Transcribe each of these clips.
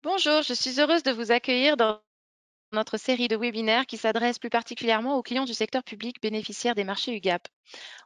Bonjour, je suis heureuse de vous accueillir dans notre série de webinaires qui s'adresse plus particulièrement aux clients du secteur public bénéficiaires des marchés UGAP.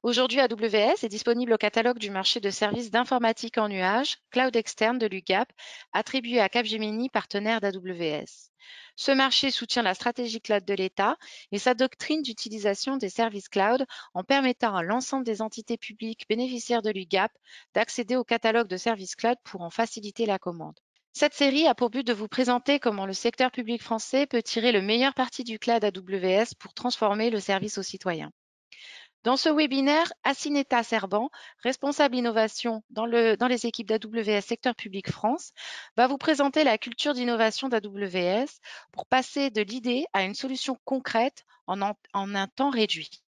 Aujourd'hui, AWS est disponible au catalogue du marché de services d'informatique en nuage, cloud externe de l'UGAP, attribué à Capgemini, partenaire d'AWS. Ce marché soutient la stratégie cloud de l'État et sa doctrine d'utilisation des services cloud en permettant à l'ensemble des entités publiques bénéficiaires de l'UGAP d'accéder au catalogue de services cloud pour en faciliter la commande. Cette série a pour but de vous présenter comment le secteur public français peut tirer le meilleur parti du cloud AWS pour transformer le service aux citoyens. Dans ce webinaire, Asineta Serban, responsable innovation dans les équipes d'AWS Secteur Public France, va vous présenter la culture d'innovation d'AWS pour passer de l'idée à une solution concrète en un temps réduit.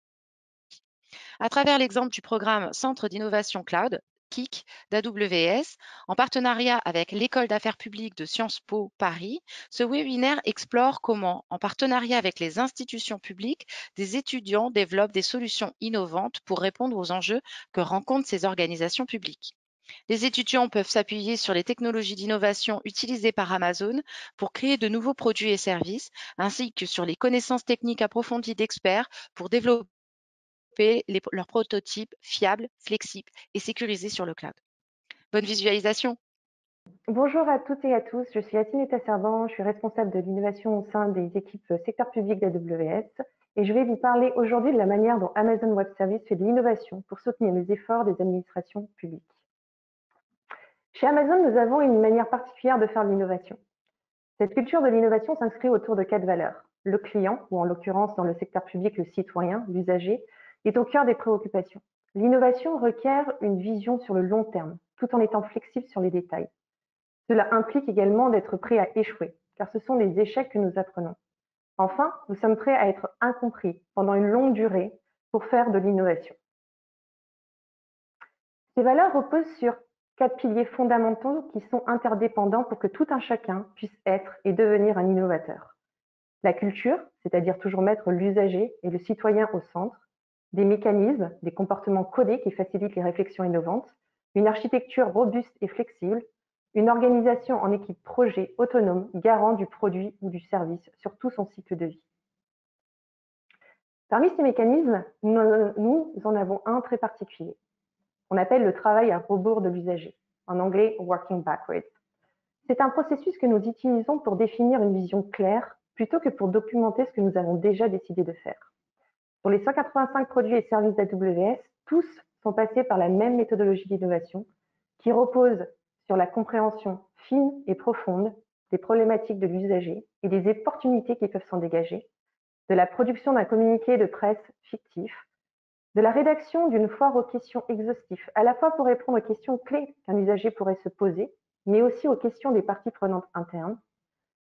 À travers l'exemple du programme Centre d'innovation cloud, KIC d'AWS, en partenariat avec l'École d'affaires publiques de Sciences Po Paris, ce webinaire explore comment, en partenariat avec les institutions publiques, des étudiants développent des solutions innovantes pour répondre aux enjeux que rencontrent ces organisations publiques. Les étudiants peuvent s'appuyer sur les technologies d'innovation utilisées par Amazon pour créer de nouveaux produits et services, ainsi que sur les connaissances techniques approfondies d'experts pour développer leurs prototypes fiables, flexibles et sécurisés sur le cloud. Bonne visualisation. Bonjour à toutes et à tous, je suis Asineta Servan, je suis responsable de l'innovation au sein des équipes secteur public d'AWS et je vais vous parler aujourd'hui de la manière dont Amazon Web Services fait de l'innovation pour soutenir les efforts des administrations publiques. Chez Amazon, nous avons une manière particulière de faire de l'innovation. Cette culture de l'innovation s'inscrit autour de 4 valeurs. Le client, ou en l'occurrence dans le secteur public le citoyen, l'usager, est au cœur des préoccupations. L'innovation requiert une vision sur le long terme, tout en étant flexible sur les détails. Cela implique également d'être prêt à échouer, car ce sont des échecs que nous apprenons. Enfin, nous sommes prêts à être incompris pendant une longue durée pour faire de l'innovation. Ces valeurs reposent sur 4 piliers fondamentaux qui sont interdépendants pour que tout un chacun puisse être et devenir un innovateur. La culture, c'est-à-dire toujours mettre l'usager et le citoyen au centre, des mécanismes, des comportements codés qui facilitent les réflexions innovantes, une architecture robuste et flexible, une organisation en équipe projet autonome garant du produit ou du service sur tout son cycle de vie. Parmi ces mécanismes, nous en avons un très particulier. On appelle le travail à rebours de l'usager, en anglais working backwards. C'est un processus que nous utilisons pour définir une vision claire plutôt que pour documenter ce que nous avons déjà décidé de faire. Sur les 185 produits et services d'AWS, tous sont passés par la même méthodologie d'innovation qui repose sur la compréhension fine et profonde des problématiques de l'usager et des opportunités qui peuvent s'en dégager, de la production d'un communiqué de presse fictif, de la rédaction d'une foire aux questions exhaustives, à la fois pour répondre aux questions clés qu'un usager pourrait se poser, mais aussi aux questions des parties prenantes internes,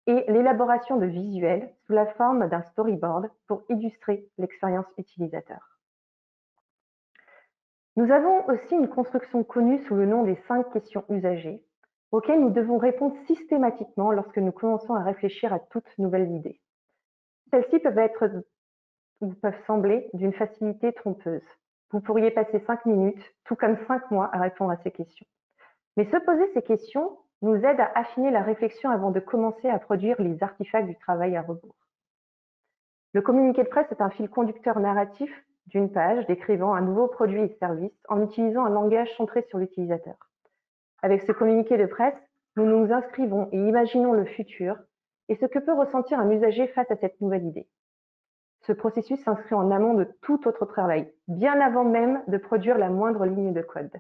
et l'élaboration de visuels sous la forme d'un storyboard pour illustrer l'expérience utilisateur. Nous avons aussi une construction connue sous le nom des 5 questions usagers, auxquelles nous devons répondre systématiquement lorsque nous commençons à réfléchir à toute nouvelle idée. Celles-ci peuvent être ou peuvent sembler d'une facilité trompeuse. Vous pourriez passer 5 minutes, tout comme 5 mois, à répondre à ces questions. Mais se poser ces questions nous aide à affiner la réflexion avant de commencer à produire les artefacts du travail à rebours. Le communiqué de presse est un fil conducteur narratif d'une page décrivant un nouveau produit et service en utilisant un langage centré sur l'utilisateur. Avec ce communiqué de presse, nous nous inscrivons et imaginons le futur et ce que peut ressentir un usager face à cette nouvelle idée. Ce processus s'inscrit en amont de tout autre travail, bien avant même de produire la moindre ligne de code.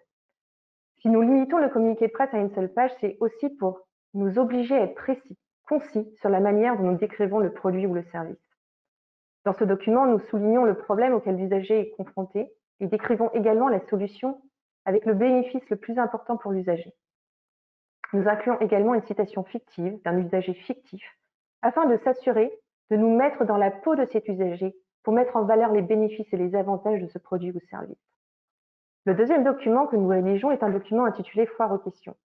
Si nous limitons le communiqué de presse à une seule page, c'est aussi pour nous obliger à être précis, concis sur la manière dont nous décrivons le produit ou le service. Dans ce document, nous soulignons le problème auquel l'usager est confronté et décrivons également la solution avec le bénéfice le plus important pour l'usager. Nous incluons également une citation fictive d'un usager fictif afin de s'assurer de nous mettre dans la peau de cet usager pour mettre en valeur les bénéfices et les avantages de ce produit ou service. Le deuxième document que nous rédigeons est un document intitulé Foire aux questions,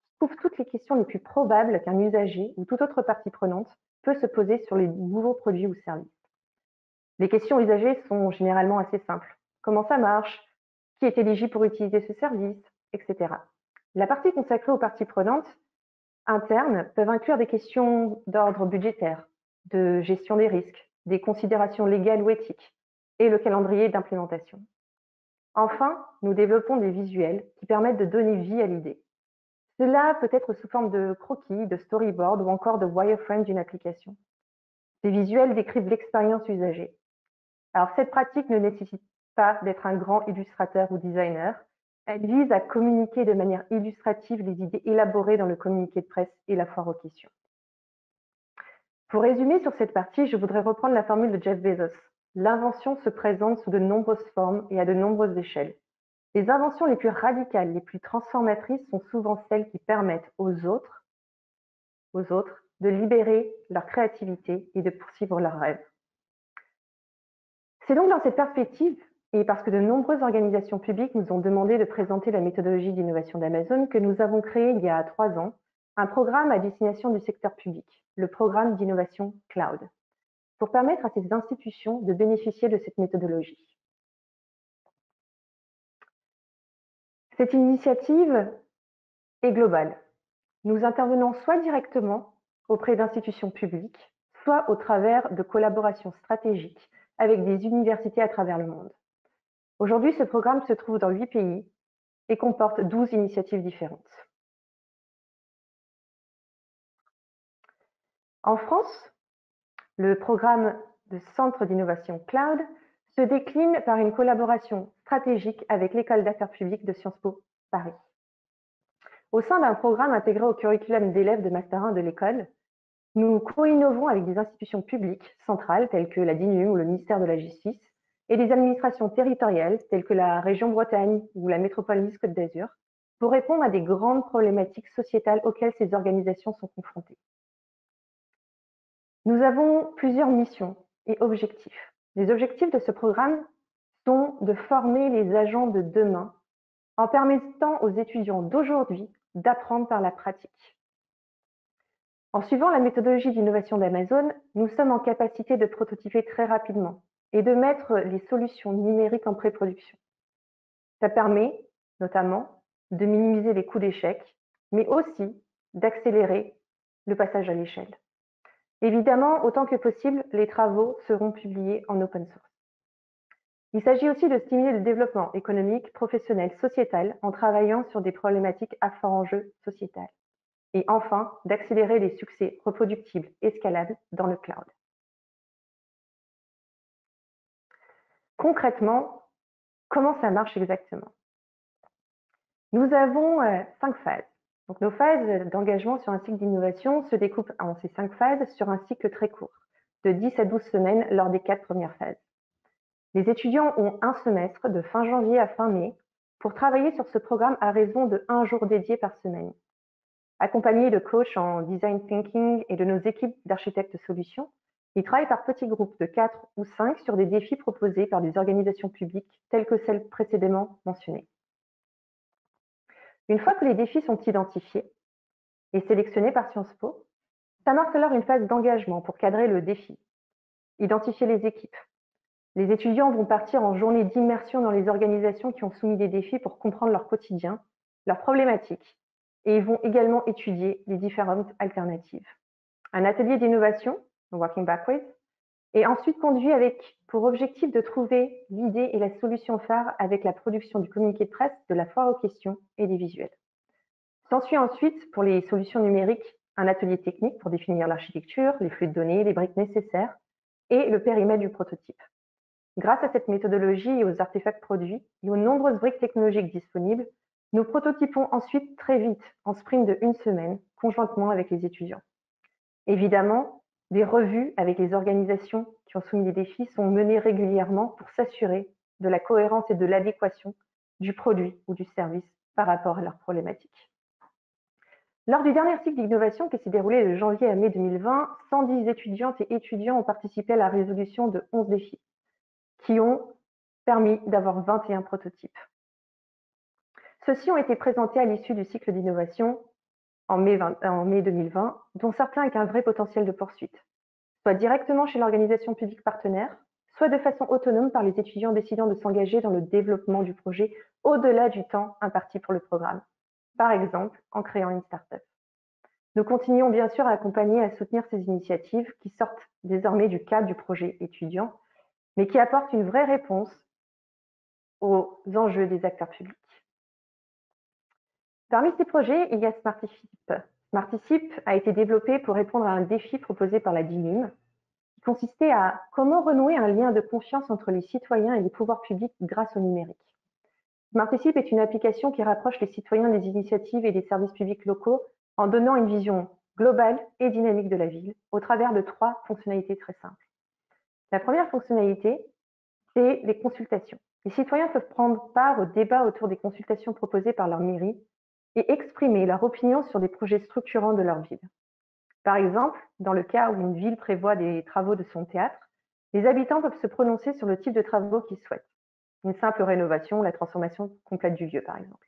qui couvre toutes les questions les plus probables qu'un usager ou toute autre partie prenante peut se poser sur les nouveaux produits ou services. Les questions usagées sont généralement assez simples. Comment ça marche? Qui est éligible pour utiliser ce service? Etc. La partie consacrée aux parties prenantes internes peuvent inclure des questions d'ordre budgétaire, de gestion des risques, des considérations légales ou éthiques, et le calendrier d'implémentation. Enfin, nous développons des visuels qui permettent de donner vie à l'idée. Cela peut être sous forme de croquis, de storyboard ou encore de wireframe d'une application. Ces visuels décrivent l'expérience usagée. Alors, cette pratique ne nécessite pas d'être un grand illustrateur ou designer. Elle vise à communiquer de manière illustrative les idées élaborées dans le communiqué de presse et la foire aux questions. Pour résumer sur cette partie, je voudrais reprendre la formule de Jeff Bezos. L'invention se présente sous de nombreuses formes et à de nombreuses échelles. Les inventions les plus radicales, les plus transformatrices sont souvent celles qui permettent aux autres de libérer leur créativité et de poursuivre leurs rêves. C'est donc dans cette perspective, et parce que de nombreuses organisations publiques nous ont demandé de présenter la méthodologie d'innovation d'Amazon, que nous avons créé il y a 3 ans un programme à destination du secteur public, le programme d'innovation Cloud, pour permettre à ces institutions de bénéficier de cette méthodologie. Cette initiative est globale. Nous intervenons soit directement auprès d'institutions publiques, soit au travers de collaborations stratégiques avec des universités à travers le monde. Aujourd'hui, ce programme se trouve dans 8 pays et comporte 12 initiatives différentes. En France, le programme de Centre d'innovation Cloud se décline par une collaboration stratégique avec l'École d'affaires publiques de Sciences Po Paris. Au sein d'un programme intégré au curriculum d'élèves de Master 1 de l'école, nous co-innovons avec des institutions publiques centrales telles que la DINUM ou le ministère de la Justice et des administrations territoriales telles que la région Bretagne ou la métropole Nice-Côte d'Azur pour répondre à des grandes problématiques sociétales auxquelles ces organisations sont confrontées. Nous avons plusieurs missions et objectifs. Les objectifs de ce programme sont de former les agents de demain en permettant aux étudiants d'aujourd'hui d'apprendre par la pratique. En suivant la méthodologie d'innovation d'Amazon, nous sommes en capacité de prototyper très rapidement et de mettre les solutions numériques en pré-production. Ça permet notamment de minimiser les coûts d'échec, mais aussi d'accélérer le passage à l'échelle. Évidemment, autant que possible, les travaux seront publiés en open source. Il s'agit aussi de stimuler le développement économique, professionnel, sociétal en travaillant sur des problématiques à fort enjeu sociétal. Et enfin, d'accélérer les succès reproductibles et scalables dans le cloud. Concrètement, comment ça marche exactement? Nous avons 5 phases. Donc, nos phases d'engagement sur un cycle d'innovation se découpent en ces 5 phases sur un cycle très court, de 10 à 12 semaines lors des 4 premières phases. Les étudiants ont un semestre de fin janvier à fin mai pour travailler sur ce programme à raison de 1 jour dédié par semaine. Accompagnés de coachs en design thinking et de nos équipes d'architectes solutions, ils travaillent par petits groupes de 4 ou 5 sur des défis proposés par des organisations publiques telles que celles précédemment mentionnées. Une fois que les défis sont identifiés et sélectionnés par Sciences Po, ça marque alors une phase d'engagement pour cadrer le défi, identifier les équipes. Les étudiants vont partir en journée d'immersion dans les organisations qui ont soumis des défis pour comprendre leur quotidien, leurs problématiques, et ils vont également étudier les différentes alternatives. Un atelier d'innovation, Working Backwards, est ensuite conduit avec pour objectif de trouver l'idée et la solution phare avec la production du communiqué de presse, de la foire aux questions et des visuels. S'ensuit ensuite, pour les solutions numériques, un atelier technique pour définir l'architecture, les flux de données, les briques nécessaires et le périmètre du prototype. Grâce à cette méthodologie et aux artefacts produits et aux nombreuses briques technologiques disponibles, nous prototypons ensuite très vite, en sprint de 1 semaine, conjointement avec les étudiants. Évidemment, des revues avec les organisations qui ont soumis des défis sont menées régulièrement pour s'assurer de la cohérence et de l'adéquation du produit ou du service par rapport à leurs problématiques. Lors du dernier cycle d'innovation qui s'est déroulé de janvier à mai 2020, 110 étudiantes et étudiants ont participé à la résolution de 11 défis, qui ont permis d'avoir 21 prototypes. Ceux-ci ont été présentés à l'issue du cycle d'innovation en mai 2020, dont certains avec un vrai potentiel de poursuite, soit directement chez l'organisation publique partenaire, soit de façon autonome par les étudiants décidant de s'engager dans le développement du projet au-delà du temps imparti pour le programme, par exemple en créant une start-up. Nous continuons bien sûr à accompagner et à soutenir ces initiatives qui sortent désormais du cadre du projet étudiant, mais qui apportent une vraie réponse aux enjeux des acteurs publics. Parmi ces projets, il y a Smarticip. Smarticip a été développé pour répondre à un défi proposé par la DINUM, qui consistait à comment renouer un lien de confiance entre les citoyens et les pouvoirs publics grâce au numérique. Smarticip est une application qui rapproche les citoyens des initiatives et des services publics locaux en donnant une vision globale et dynamique de la ville au travers de 3 fonctionnalités très simples. La première fonctionnalité, c'est les consultations. Les citoyens peuvent prendre part au débat autour des consultations proposées par leur mairie et exprimer leur opinion sur des projets structurants de leur ville. Par exemple, dans le cas où une ville prévoit des travaux de son théâtre, les habitants peuvent se prononcer sur le type de travaux qu'ils souhaitent. Une simple rénovation, la transformation complète du lieu, par exemple.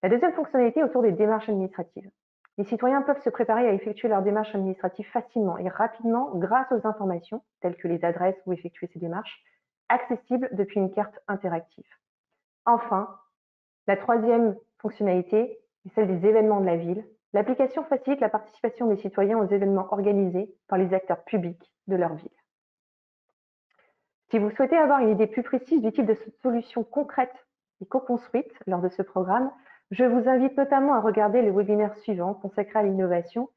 La deuxième fonctionnalité est autour des démarches administratives. Les citoyens peuvent se préparer à effectuer leurs démarches administratives facilement et rapidement grâce aux informations, telles que les adresses où effectuer ces démarches, accessibles depuis une carte interactive. Enfin, la troisième fonctionnalité est celle des événements de la ville. L'application facilite la participation des citoyens aux événements organisés par les acteurs publics de leur ville. Si vous souhaitez avoir une idée plus précise du type de solutions concrètes et co-construites lors de ce programme, je vous invite notamment à regarder le webinaire suivant consacré à l'innovation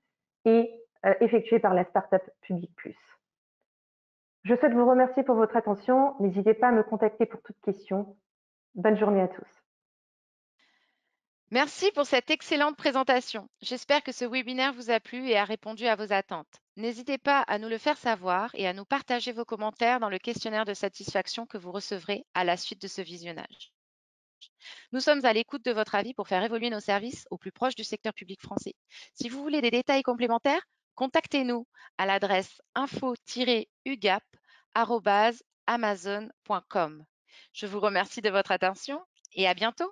et effectué par la Startup Public Plus. Je souhaite vous remercier pour votre attention. N'hésitez pas à me contacter pour toute question. Bonne journée à tous. Merci pour cette excellente présentation. J'espère que ce webinaire vous a plu et a répondu à vos attentes. N'hésitez pas à nous le faire savoir et à nous partager vos commentaires dans le questionnaire de satisfaction que vous recevrez à la suite de ce visionnage. Nous sommes à l'écoute de votre avis pour faire évoluer nos services au plus proche du secteur public français. Si vous voulez des détails complémentaires, contactez-nous à l'adresse info-ugap@amazon.com. Je vous remercie de votre attention et à bientôt.